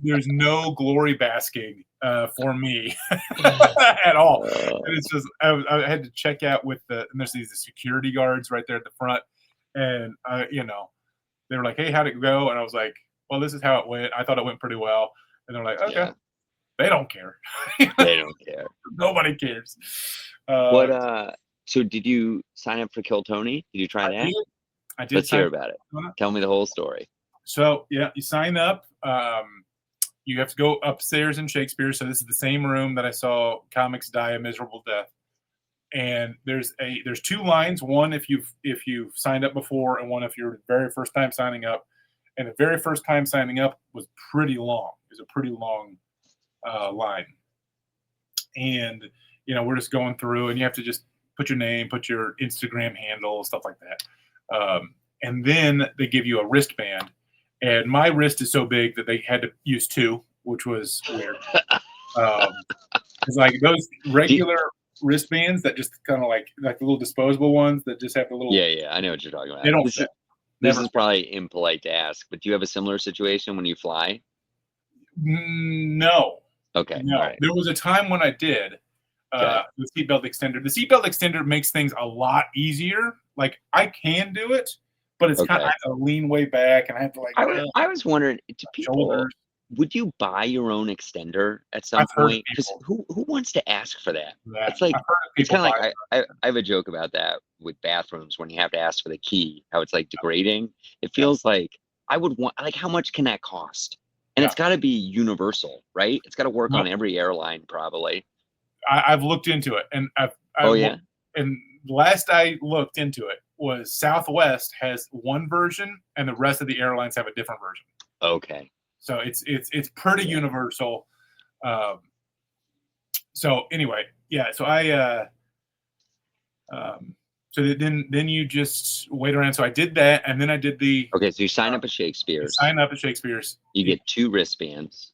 There's no glory basking for me at all. And it's just I had to check out with and there's these security guards right there at the front, and they were like, "Hey, how'd it go?" And I was like, "Well, this is how it went. I thought it went pretty well." And they're like, "Okay." Yeah. They don't care. They don't care. Nobody cares. So did you sign up for Kill Tony? Did you try that? I did. Let's hear about it. Tell me the whole story. So yeah, you sign up. You have to go upstairs in Shakespeare. So this is the same room that I saw comics die a miserable death. And there's two lines. One if you've signed up before, and one if you're the very first time signing up. And the very first time signing up was pretty long. It was a pretty long line. And we're just going through, and you have to just put your name, put your Instagram handle, stuff like that. And then they give you a wristband. And my wrist is so big that they had to use two, which was weird. It's like those regular wristbands that just kind of like the little disposable ones that just have the little. Yeah, I know what you're talking about. They don't this is probably impolite to ask, but do you have a similar situation when you fly? No. Okay. No. Right. There was a time when I did the seatbelt extender. The seatbelt extender makes things a lot easier. Like I can do it, but it's kind of I have to lean way back, and I have to like. I was wondering, do people would you buy your own extender at some point? Because who wants to ask for that? It's like it's kind of like I have a joke about that with bathrooms when you have to ask for the key, how it's like degrading. It feels like I would want how much can that cost? And it's got to be universal, right? It's got to work on every airline probably. I've looked into it, and and last I looked into it was Southwest has one version, and the rest of the airlines have a different version. Okay. So it's pretty universal. So anyway, so I so then you just wait around. So I did that, and then I did the. Okay, so you sign up at Shakespeare's. Sign up at Shakespeare's. You get two wristbands.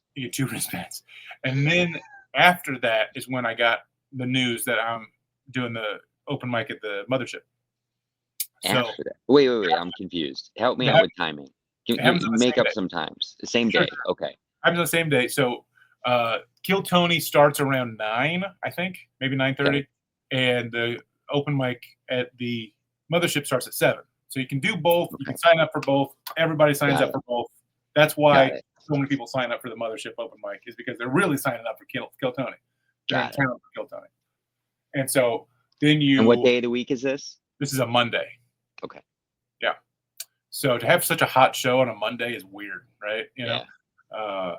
And then after that is when I got the news that I'm doing the open mic at the Mothership. After that, wait, I'm confused. Help me out with timing. Make up some times. The same day. Sure. Okay. Happens on the same day. So Kill Tony starts around 9, I think, maybe 9:30, okay. And the open mic at the Mothership starts at 7. So you can do both. Okay. You can sign up for both. Everybody signs up for both. That's why so many people sign up for the Mothership open mic, is because they're really signing up for Kill Tony. They're in town for Kill Tony. And so then you. And what day of the week is this? This is a Monday. Okay. Yeah. So to have such a hot show on a Monday is weird, right? You know.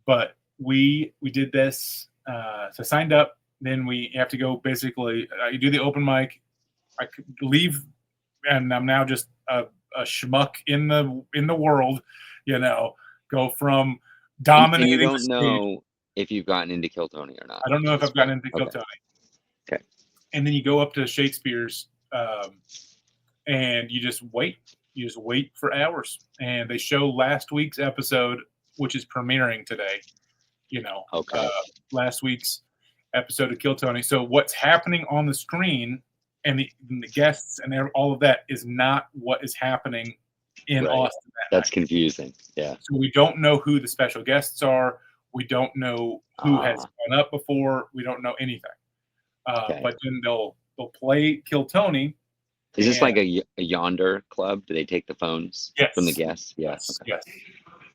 But we did this. So signed up. Then we have to go. Basically, you do the open mic. I could leave, and I'm now just a schmuck in the world. Go from dominating. You don't know if you've gotten into Kill Tony or not. I don't know if I've gotten into Kill Tony. Okay. And then you go up to Shakespeare's, and you just wait. You just wait for hours, and they show last week's episode, which is premiering today. Last week's episode of Kill Tony. So what's happening on the screen and the guests and all of that is not what is happening in Austin. That's confusing. Yeah. So we don't know who the special guests are. We don't know who has gone up before. We don't know anything. But then they'll play Kill Tony. Is this like a Yonder club? Do they take the phones from the guests? Yes. Yes.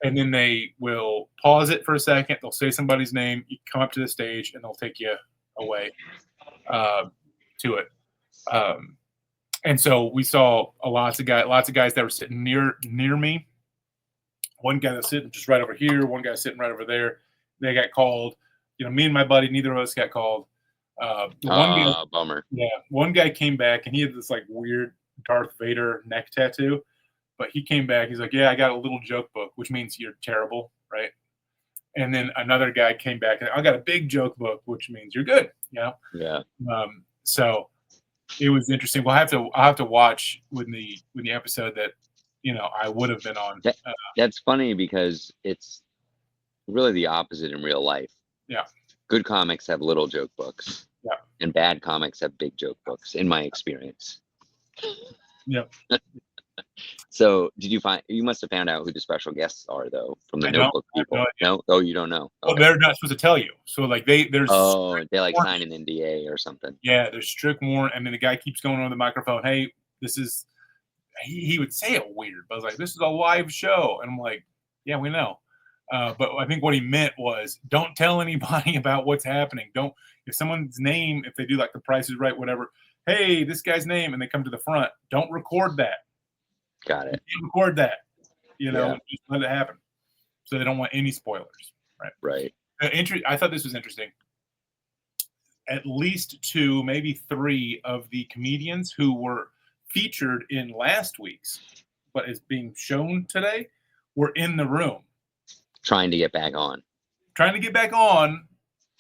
And then they will pause it for a second. They'll say somebody's name. You come up to the stage, and they'll take you away to it. And so we saw lots of guys that were sitting near me. One guy that's sitting just right over here. One guy sitting right over there. They got called. Me and my buddy, neither of us got called. Bummer. Yeah, one guy came back, and he had this like weird Darth Vader neck tattoo. But he came back. He's like, "Yeah, I got a little joke book," which means you're terrible, right? And then another guy came back, and I got a big joke book, which means you're good. Yeah. So it was interesting. I'll have to watch when the episode that I would have been on. That's funny because it's really the opposite in real life. Yeah. Good comics have little joke books. Yeah. And bad comics have big joke books, in my experience. Yep. So did you must have found out who the special guests are though from the I don't. Notebook I have no people? idea. No? Oh, you don't know. Well, Okay. they're not supposed to tell you. So like there's Oh, they like warning. sign an NDA or something. Yeah, there's strict warning. I mean, the guy keeps going on the microphone. Hey, this is. He would say it weird, but I was like, "This is a live show," and I'm like, "Yeah, we know." But I think what he meant was, don't tell anybody about what's happening. Don't if someone's name, if they do like the Price is Right, whatever. Hey, this guy's name, and they come to the front. Don't record that. Got You it. can't record that. Yeah. Just let it happen. So they don't want any spoilers, right? Right. I thought this was interesting. At least two, maybe three of the comedians who were featured in last week's, but is being shown today, were in the room Trying to get back on. trying to get back on,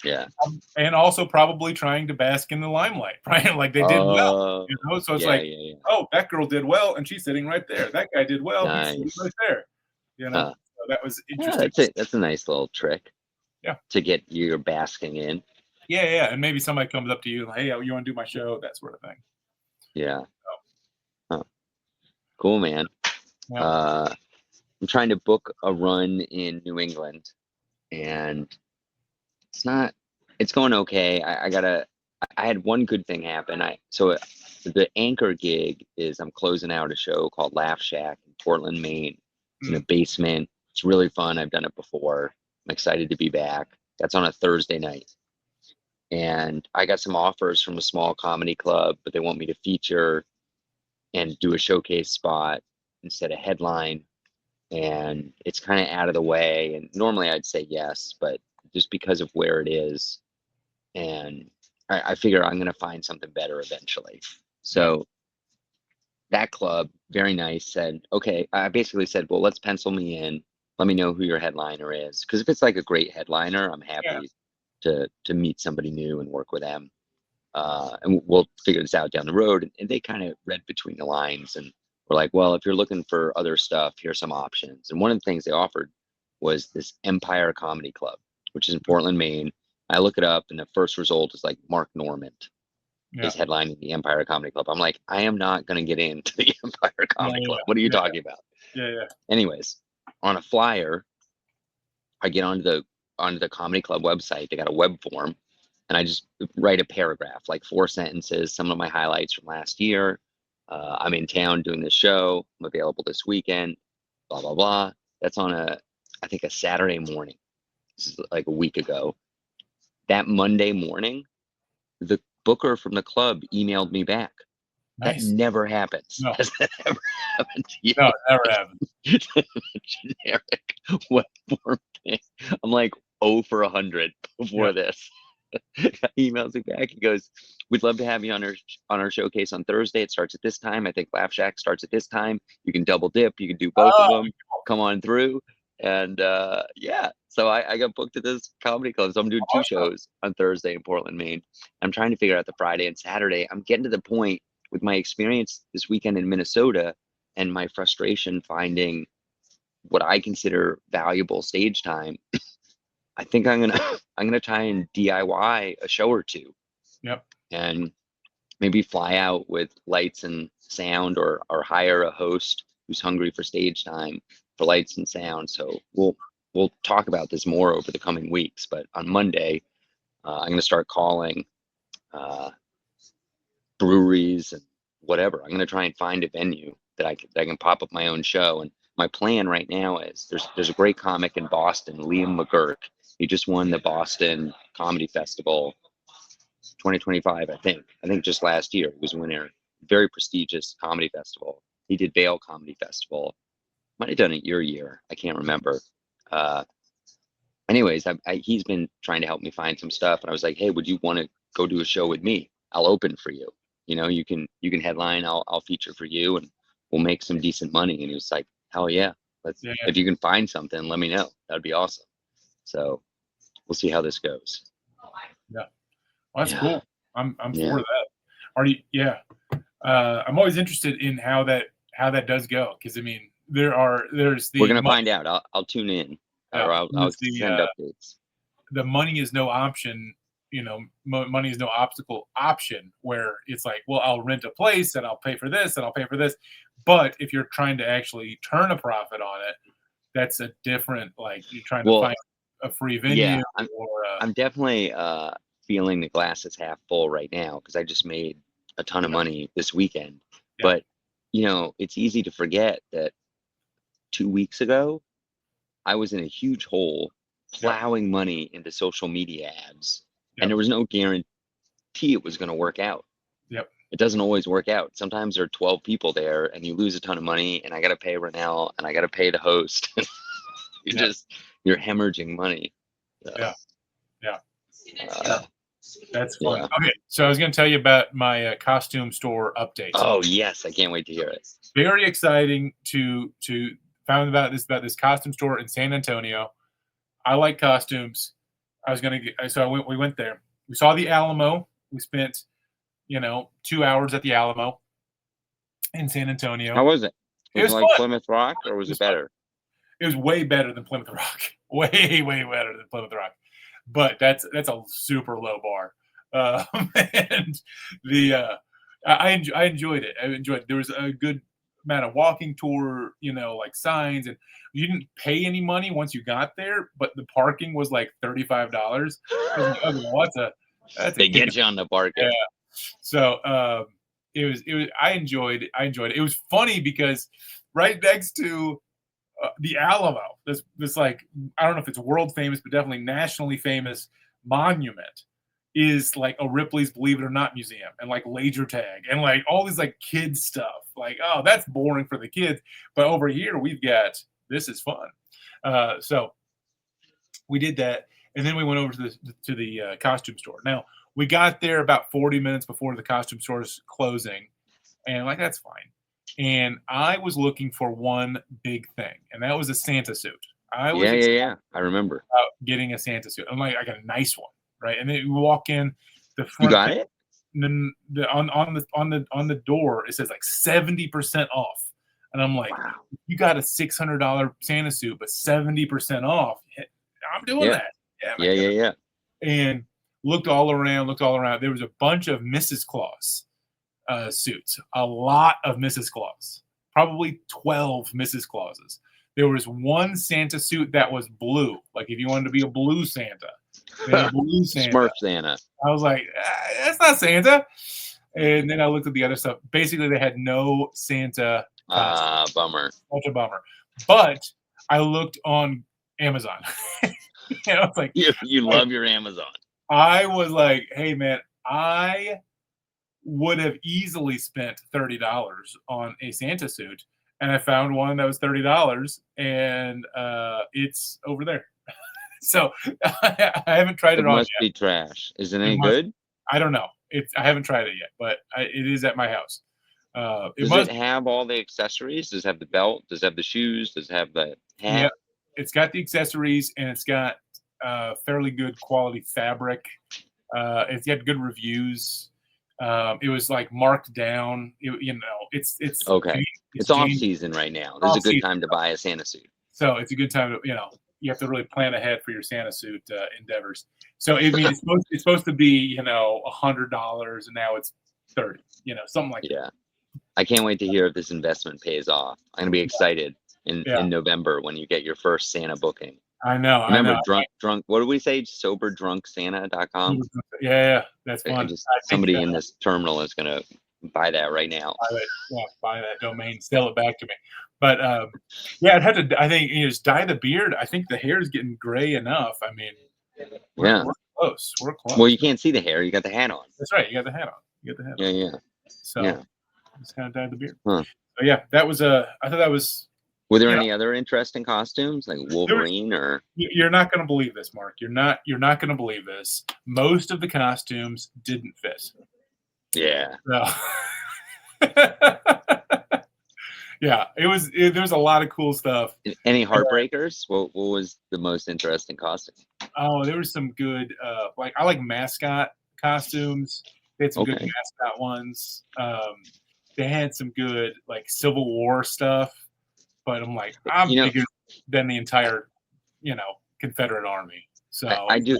Yeah. and also probably trying to bask in the limelight, right? Like they did well, So it's Yeah, like, yeah. oh, that girl did well, and she's sitting right there. That guy did well, he's sitting Nice. right there. Huh. So that was Yeah, interesting. that's a nice little trick. Yeah. To get your basking in. Yeah, and maybe somebody comes up to you, like, hey, you want to do my show, that sort of thing. Yeah. Huh. Cool, man. Yeah. I'm trying to book a run in New England, and it's going okay. I had one good thing happen. The anchor gig is I'm closing out a show called Laugh Shack in Portland, Maine. It's in a basement. It's really fun. I've done it before. I'm excited to be back. That's on a Thursday night. And I got some offers from a small comedy club, but they want me to feature and do a showcase spot instead of headline. And it's kind of out of the way. And normally I'd say yes, but just because of where it is, and I figure I'm going to find something better eventually. So that club, very nice, said, okay, I basically said, well, let's pencil me in. Let me know who your headliner is. Because if it's like a great headliner, I'm happy to meet somebody new and work with them. And we'll figure this out down the road. And they kind of read between the lines and were like, well, if you're looking for other stuff, here's some options. And one of the things they offered was this Empire Comedy Club, which is in Portland, Maine. I look it up, and the first result is like Mark Normand is headlining the Empire Comedy Club. I'm like, I am not going to get into the Empire Comedy Club. What are you talking about? Yeah. Anyways, on a flyer, I get onto the comedy club website. They got a web form, and I just write a paragraph, like 4 sentences, some of my highlights from last year. I'm in town doing this show. I'm available this weekend, blah, blah, blah. That's on I think a Saturday morning. This is like a week ago. That Monday morning, the booker from the club emailed me back. Nice. That never happens. No. Has that ever happened to you? No, it never happens. Generic web form thing. I'm like 0 for 100 before this. He emails me back. He goes, we'd love to have you on our showcase on Thursday. It starts at this time. I think Laugh Shack starts at this time. You can double dip. You can do both of them. Come on through. And so I got booked at this comedy club. So I'm doing 2 shows on Thursday in Portland, Maine. I'm trying to figure out the Friday and Saturday. I'm getting to the point with my experience this weekend in Minnesota and my frustration finding what I consider valuable stage time. I think I'm gonna try and DIY a show or 2. Yep. And maybe fly out with lights and sound, or hire a host who's hungry for stage time for lights and sound. So we'll talk about this more over the coming weeks. But on Monday, I'm gonna start calling breweries and whatever. I'm gonna try and find a venue that I can pop up my own show. And my plan right now is there's a great comic in Boston, Liam McGurk. He just won the Boston Comedy Festival 2025, I think just last year. He was a winner. Very prestigious comedy festival. He did Vail Comedy Festival. Might have done it your year. I can't remember. Anyways, he's been trying to help me find some stuff. And I was like, hey, would you want to go do a show with me? I'll open for you. You can headline. I'll feature for you, and we'll make some decent money. And he was like, hell yeah. If you can find something, let me know. That'd be awesome. So we'll see how this goes. Yeah. Well, that's cool. I'm for that. Are you? Yeah. I'm always interested in how that does go, because I mean there's the we're gonna find out. I'll tune in, or I'll send updates. The money is no option. Money is no obstacle option, where it's like, well, I'll rent a place and I'll pay for this and I'll pay for this, But if you're trying to actually turn a profit on it, that's a different, like, you're trying to Well, find a free yeah, venue or I'm definitely feeling the glass is half full right now because I just made a ton of money this weekend. Yeah. But it's easy to forget that 2 weeks ago I was in a huge hole plowing money into social media ads, and there was no guarantee it was going to work out. Yep. It doesn't always work out. Sometimes there are 12 people there and you lose a ton of money, and I got to pay Rennell and I got to pay the host. You're hemorrhaging money. Yeah. That's fun. Yeah. Okay, so I was going to tell you about my costume store update. Oh yes, I can't wait to hear it. Very exciting to find about this costume store in San Antonio. I like costumes. We went there. We saw the Alamo. We spent 2 hours at the Alamo in San Antonio. How was it? It was like fun. Plymouth Rock, or was it better? It was way better than Plymouth Rock. Way better than Plymouth Rock. But that's a super low bar. And I enjoyed it. There was a good amount of walking tour, like signs, and you didn't pay any money once you got there, but the parking was like $35. They get you on the parking. Yeah. So it was. I enjoyed it. It was funny because right next to the Alamo, this like, I don't know if it's world famous, but definitely nationally famous monument is like a Ripley's Believe It or Not museum, and like laser tag and like all these like kids stuff. Like, oh, that's boring for the kids. But over here we've got, this is fun. So we did that, and then we went over to the costume store. Now we got there about 40 minutes before the costume store's closing, and like, that's fine. And I was looking for one big thing, and that was a Santa suit. I was I remember about getting a Santa suit. I'm like, I got a nice one, right? And then you walk in, the front. You got it? On the door it says like 70% off, and I'm like, wow. You got a $600 Santa suit, but 70% off. I'm doing that. Yeah. And looked all around. There was a bunch of Mrs. Claus suits, a lot of Mrs. Claus, probably 12 Mrs. Clauses. There was one Santa suit that was blue, like if you wanted to be a blue Santa. Blue Santa. Smurf Santa. I was like, that's not Santa. And then I looked at the other stuff. Basically, they had no Santa. Bummer. Such a bummer. But I looked on Amazon. I was like, you love your Amazon. I was like, hey man, I would have easily spent $30 on a Santa suit, and I found one that was $30, and it's over there. So I haven't tried it on yet. It must be trash. Is it any good? I don't know. I haven't tried it yet, but it is at my house. Does it have all the accessories? Does it have the belt? Does it have the shoes? Does it have the hat? Yeah, it's got the accessories, and it's got fairly good quality fabric. It's got good reviews. It was like marked down. It's okay. It's off season right now. This is a good time to buy a Santa suit. So it's a good time to you have to really plan ahead for your Santa suit endeavors. So it's supposed to be $100, and now it's $30. Something like that. Yeah, I can't wait to hear if this investment pays off. I'm gonna be excited in November when you get your first Santa booking. I know. Remember, drunk. What did we say? SoberDrunkSanta.com. Yeah, that's fun. Somebody in this terminal is gonna buy that right now. Buy that domain, sell it back to me. But I'd have to. I think just dye the beard. I think the hair is getting gray enough. I mean, we're close. We're close. Well, you can't see the hair. You got the hat on. That's right. You got the hat on. Yeah. So just kind of dyed the beard. Huh. So yeah, that was I thought that was. Were there any other interesting costumes like Wolverine or? You're not going to believe this, Mark. You're not going to believe this. Most of the costumes didn't fit. Yeah. So. Yeah, there was a lot of cool stuff. Any heartbreakers? What was the most interesting costume? Oh, there was some good I like mascot costumes. They had some good mascot ones. They had some good like Civil War stuff, but I'm like, I'm bigger than the entire Confederate Army. So I do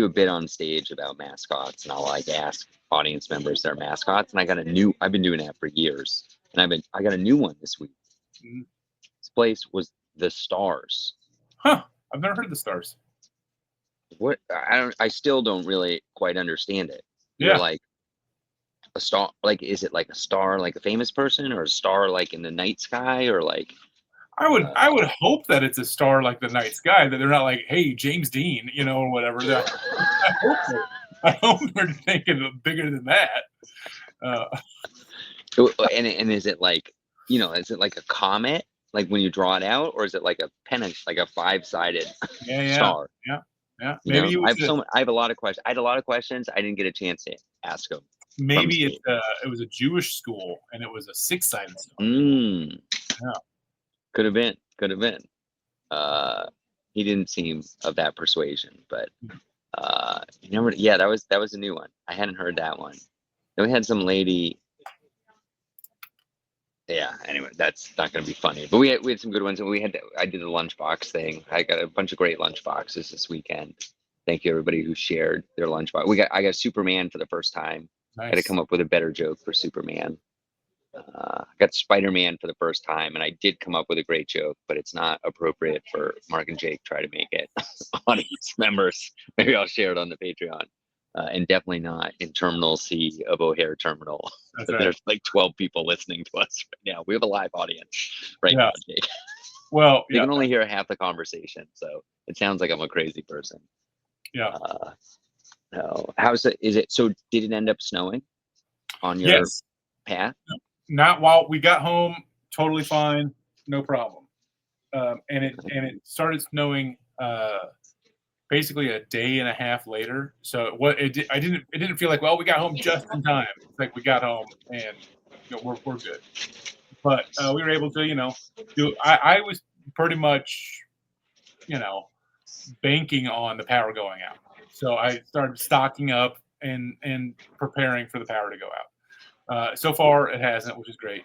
a bit on stage about mascots, and I'll like ask audience members their mascots, and I've been doing that for years. and I got a new one this week. Mm. This place was the Stars. Huh? I've never heard of the Stars. What I still don't really quite understand it. Yeah. You're like a star, like is it like a star like a famous person, or a star like in the night sky, or like I would hope that it's a star like the night sky, that they're not like, hey, James Dean, or whatever. I hope they're thinking bigger than that. And is it like, is it like a comet, like when you draw it out, or is it like a pennant, like a 5-sided star? Yeah. Maybe I have a lot of questions. I had a lot of questions. I didn't get a chance to ask them. Maybe it was a Jewish school and it was a 6-sided star. Yeah. Could have been. He didn't seem of that persuasion, but yeah, that was a new one. I hadn't heard that one. Then we had some lady. Yeah. Anyway, that's not going to be funny. But we had some good ones, and I did a lunchbox thing. I got a bunch of great lunchboxes this weekend. Thank you everybody who shared their lunchbox. I got Superman for the first time. Nice. I got to come up with a better joke for Superman. I got Spider-Man for the first time, and I did come up with a great joke, but it's not appropriate for Mark and Jake try to make it audience members. Maybe I'll share it on the Patreon. And definitely not in Terminal C of O'Hare Terminal. That's right. There's like 12 people listening to us right now. We have a live audience right now, Jake. Well, you can only hear half the conversation, so it sounds like I'm a crazy person. Yeah. No. So did it end up snowing on your path? Not while we got home, totally fine, no problem. And it started snowing basically a day and a half later. So it didn't feel like, well, we got home just in time. It's like we got home and we're good. But we were able to do. I was pretty much banking on the power going out. So I started stocking up and preparing for the power to go out. So far, it hasn't, which is great.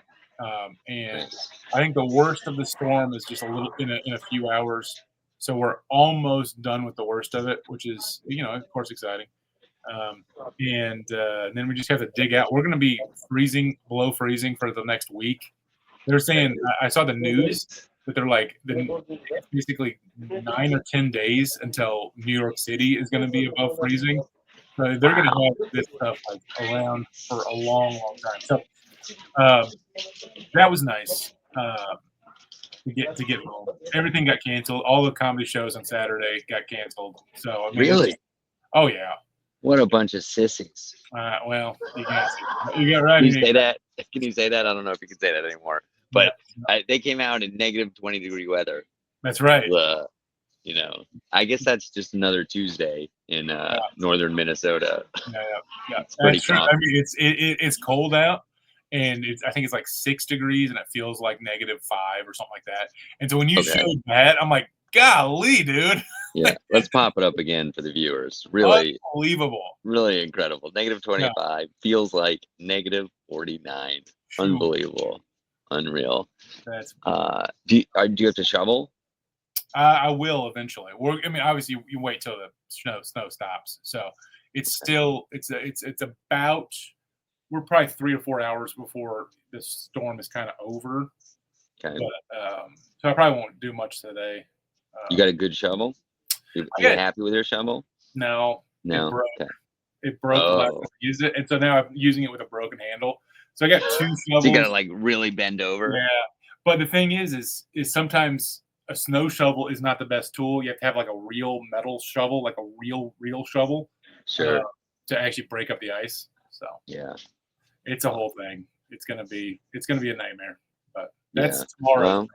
And I think the worst of the storm is just a little in a few hours. So we're almost done with the worst of it, which is, of course, exciting. And then we just have to dig out. We're going to be below freezing for the next week. They're saying, I saw the news that they're like, basically 9 or 10 days until New York City is going to be above freezing. So they're going to have this stuff around for a long, long time. So that was nice to get home. Everything got canceled. All the comedy shows on Saturday got canceled. So really, oh yeah. What a bunch of sissies. Well, you got right. Can you say that? Can you say that? I don't know if you can say that anymore. But they came out in negative 20-degree weather. That's right. I guess that's just another Tuesday in northern Minnesota. Yeah. It's pretty true. I mean, it's cold out, and I think it's like 6 degrees, and it feels like -5 or something like that. And so when you showed that, I'm like, golly, dude. Yeah, let's pop it up again for the viewers. Really unbelievable. Really incredible. -25 feels like -49. True. Unbelievable. Unreal. That's do you have to shovel? I will eventually. Obviously you wait till the snow stops. So it's still it's about, we're probably 3 or 4 hours before the storm is kind of over. Okay. But, so I probably won't do much today. You got a good shovel? You're happy with your shovel? No. No. It broke. Okay. It broke the last time I used it, and so now I'm using it with a broken handle. So I got 2 shovels. So you gotta like really bend over. Yeah, but the thing is sometimes a snow shovel is not the best tool. You have to have like a real metal shovel, like a real shovel, sure, to actually break up the ice. So yeah, it's a whole thing. It's gonna be a nightmare. But that's tomorrow.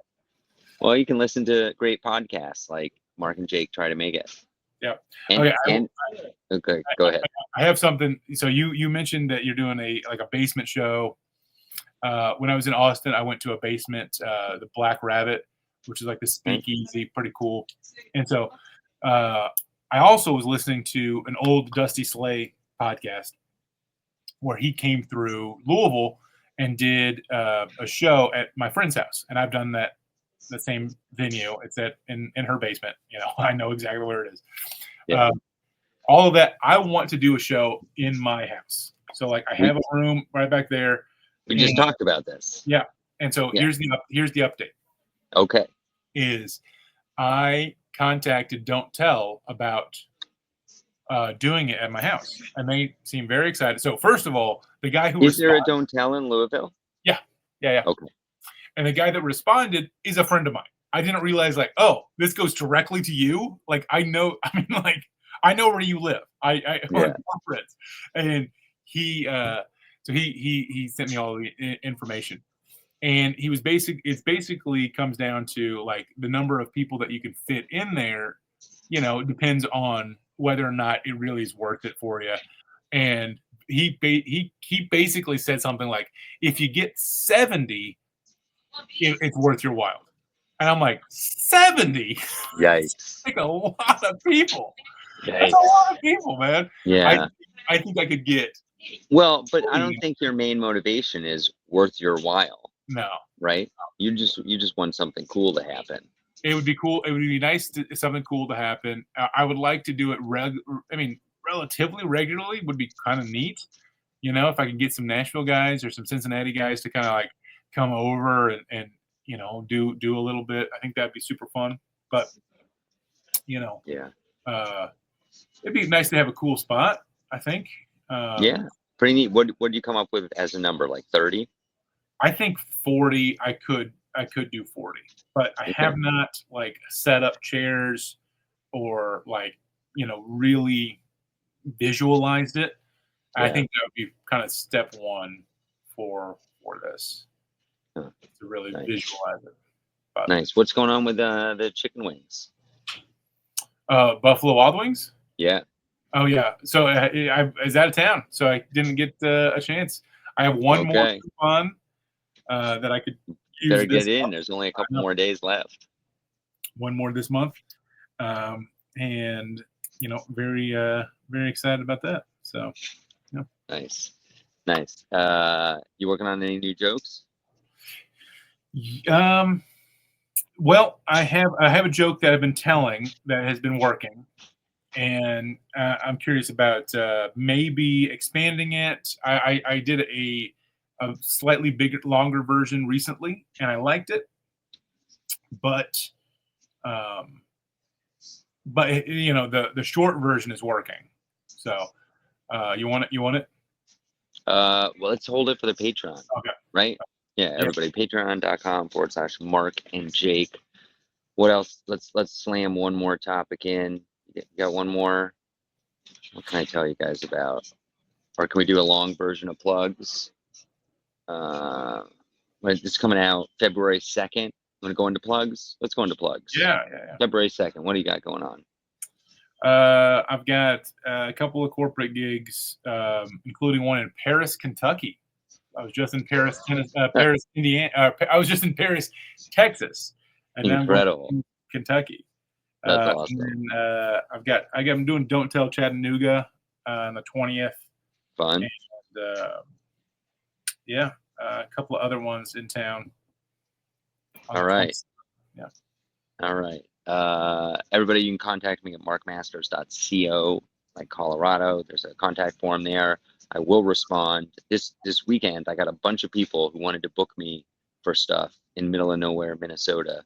Well, you can listen to great podcasts like Mark and Jake Try to Make It. Yeah. Okay, go ahead. I have something. So you mentioned that you're doing a basement show. When I was in Austin, I went to a basement, the Black Rabbit, which is like the speakeasy, pretty cool. And so I also was listening to an old Dusty Slay podcast where he came through Louisville and did a show at my friend's house, and I've done that. The same venue. It's in her basement. I know exactly where it is. Yeah. All of that. I want to do a show in my house. So like I have a room right back there. We just talked about this. Yeah. And so here's the update. Okay. Is I contacted Don't Tell about doing it at my house, and they seem very excited. So first of all, the guy who Is there a Don't Tell in Louisville? Yeah. Okay. And the guy that responded is a friend of mine. I didn't realize, like, oh, this goes directly to you. Like, I know where you live. I we're friends. And he so he sent me all the information. And it basically comes down to, like, the number of people that you can fit in there, depends on whether or not it really is worth it for you. And he basically said something like, if you get 70, it's worth your while. And I'm like, 70? Yikes. Like a lot of people. Yikes. That's a lot of people, man. Yeah. I think I could get. Well, but I don't think your main motivation is worth your while. No. Right? You just want something cool to happen. It would be cool. It would be nice something cool to happen. I would like to do it relatively regularly would be kind of neat. If I could get some Nashville guys or some Cincinnati guys to kind of like come over and do a little bit. I think that'd be super fun. But it'd be nice to have a cool spot, I think. Pretty neat. What do you come up with as a number? Like 30? I think 40. I could do 40, but I have not like set up chairs or like really visualized it. I think that would be kind of step one for this, to really visualize it. But, nice. What's going on with the chicken wings? Buffalo Wild Wings? Yeah. Oh yeah. So I was out of town, so I didn't get a chance. I have one more coupon that I could use. Better get in. There's only a couple more days left. One more this month, and very very excited about that. So, nice. You working on any new jokes? Well, I have a joke that I've been telling that has been working, and I'm curious about maybe expanding it. I did a slightly bigger, longer version recently, and I liked it, but the short version is working. So you want it? Well, let's hold it for the Patreon. Okay. Right? Yeah, everybody, patreon.com/Mark and Jake. What else? Let's slam one more topic in. You got one more? What can I tell you guys about? Or can we do a long version of plugs? It's coming out February 2nd. I'm going to go into plugs. Let's go into plugs. Yeah. February 2nd. What do you got going on? I've got a couple of corporate gigs, including one in Paris, Kentucky. I was just in Paris, Indiana. I was just in Paris, Texas, and incredible. Now I'm going to Kentucky. That's awesome. And I'm doing Don't Tell Chattanooga on the 20th. Fun. And, a couple of other ones in town. All right. Yeah. All right. Everybody, you can contact me at markmasters.co, like Colorado. There's a contact form there. I will respond. This weekend, I got a bunch of people who wanted to book me for stuff in middle of nowhere, Minnesota.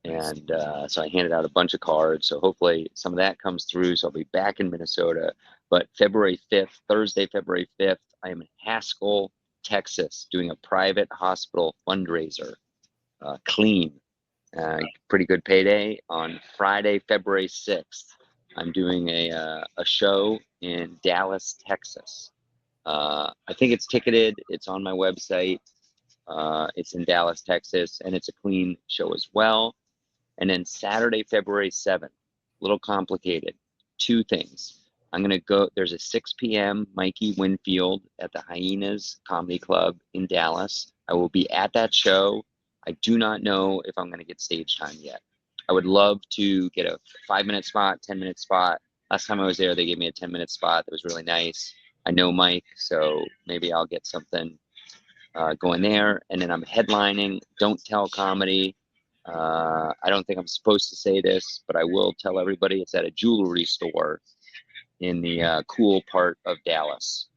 And so I handed out a bunch of cards. So hopefully some of that comes through. So I'll be back in Minnesota. But Thursday, February 5th, I am in Haskell, Texas, doing a private hospital fundraiser. Clean. Pretty good payday. On Friday, February 6th, I'm doing a show in Dallas, Texas. I think it's ticketed. It's on my website. It's in Dallas, Texas, and it's a clean show as well. And then Saturday, February 7th, a little complicated. Two things. I'm going to go, there's a 6 p.m. Mikey Winfield at the Hyenas Comedy Club in Dallas. I will be at that show. I do not know if I'm going to get stage time yet. I would love to get a 5-minute spot, 10-minute spot. Last time I was there, they gave me a 10-minute spot. That was really nice. I know Mike, so maybe I'll get something going there. And then I'm headlining Don't Tell Comedy. I don't think I'm supposed to say this, but I will tell everybody. It's at a jewelry store in the cool part of Dallas.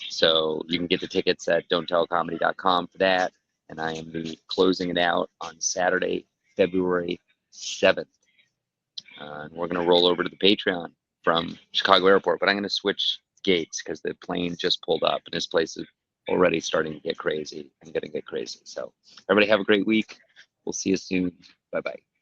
So you can get the tickets at don'ttellcomedy.com for that. And I am closing it out on Saturday, February 7th. And we're going to roll over to the Patreon from Chicago Airport, but I'm going to switch gates because the plane just pulled up and this place is already starting to get crazy and going to get crazy. So everybody have a great week. We'll see you soon. Bye-bye.